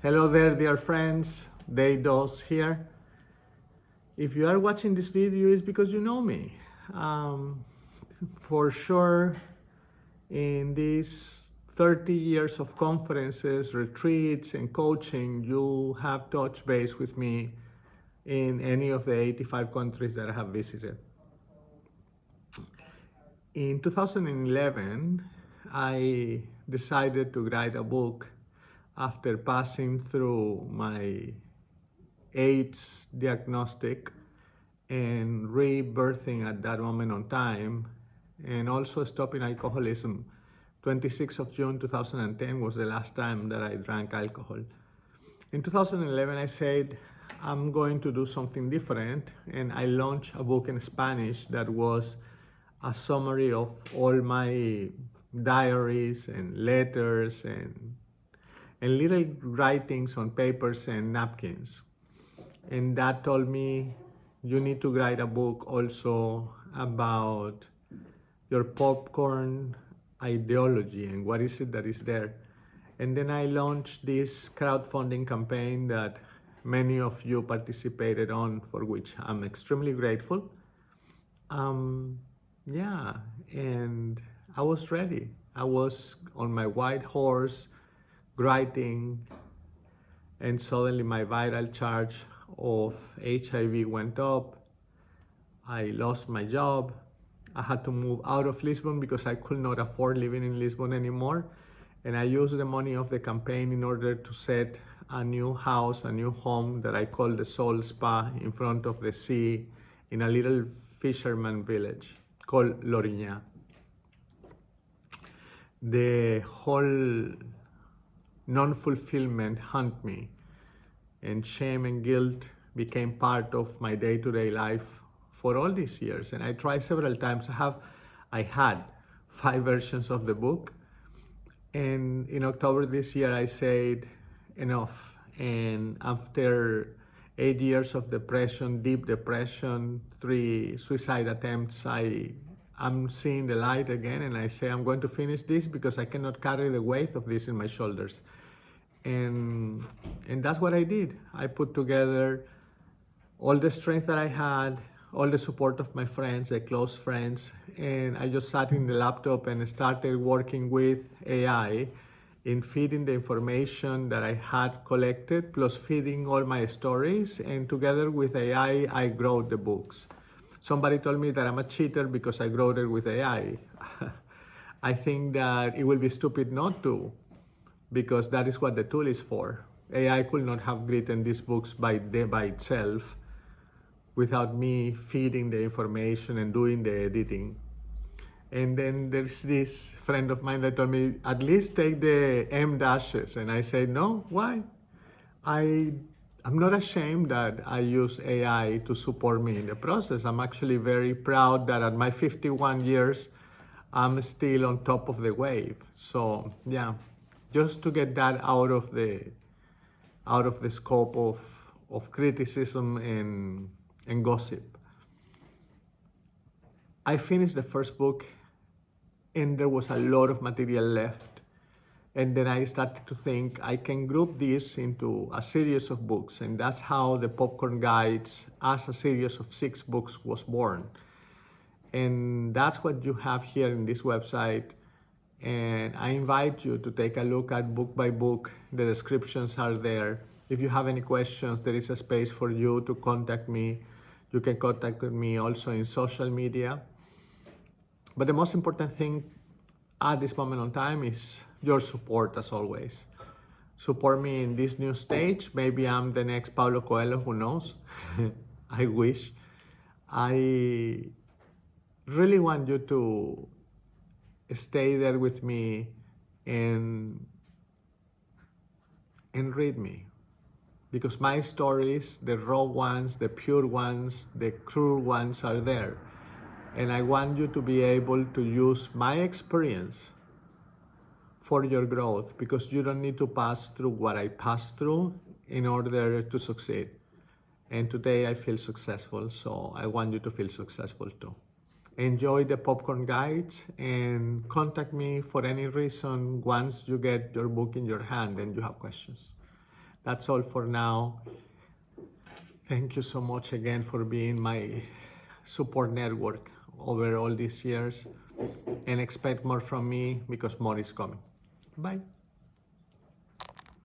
Hello there, dear friends. Daydos here. If you are watching this video, it's because you know me. For sure, in these 30 years of conferences, retreats, and coaching, you have touched base with me in any of the 85 countries that I have visited. In 2011, I decided to write a book after passing through my AIDS diagnostic and rebirthing at that moment on time, and also stopping alcoholism. 26th of June 2010 was the last time that I drank alcohol. In 2011, I said, I'm going to do something different, and I launched a book in Spanish that was a summary of all my diaries and letters and little writings on papers and napkins. And that told me, you need to write a book also about your popcorn ideology and what is it that is there. And then I launched this crowdfunding campaign that many of you participated on, for which I'm extremely grateful. Yeah, and I was ready. I was on my white horse writing, and suddenly my viral charge of HIV went up. I lost my job. I had to move out of Lisbon because I could not afford living in Lisbon anymore. And I used the money of the campaign in order to set a new house, a new home that I call the Soul Spa in front of the sea in a little fisherman village called Lourinhã. The whole non-fulfillment haunted me, and shame and guilt became part of my day-to-day life for all these years. And I tried several times. I had 5 versions of the book, and in October this year I said enough. And after 8 years of depression, deep depression, 3 suicide attempts, I'm seeing the light again, and I say I'm going to finish this because I cannot carry the weight of this in my shoulders. And that's what I did. I put together all the strength that I had, all the support of my friends, the close friends, and I just sat in the laptop and started working with AI in feeding the information that I had collected, plus feeding all my stories, and together with AI, I wrote the books. Somebody told me that I'm a cheater because I wrote it with AI. I think that it will be stupid not to, because that is what the tool is for. AI could not have written these books by itself without me feeding the information and doing the editing. And then there's this friend of mine that told me, at least take the M dashes. And I said, no, why? I'm not ashamed that I use AI to support me in the process. I'm actually very proud that at my 51 years, I'm still on top of the wave. So yeah, just to get that out of the scope of criticism and gossip. I finished the first book, and there was a lot of material left. And then I started to think I can group this into a series of books, and that's how the Popcorn Guides, as a series of 6 books, was born. And that's what you have here in this website. And I invite you to take a look at book by book. The descriptions are there. If you have any questions, there is a space for you to contact me. You can contact me also in social media. But the most important thing at this moment in time is your support, as always. Support me in this new stage. Maybe I'm the next Paulo Coelho, who knows? I wish. I really want you to stay there with me and read me. Because my stories, the raw ones, the pure ones, the cruel ones are there. And I want you to be able to use my experience for your growth, because you don't need to pass through what I passed through in order to succeed. And today I feel successful, so I want you to feel successful too. Enjoy the Popcorn Guides and contact me for any reason once you get your book in your hand and you have questions. That's all for now. Thank you so much again for being my support network over all these years, and expect more from me because more is coming. Bye.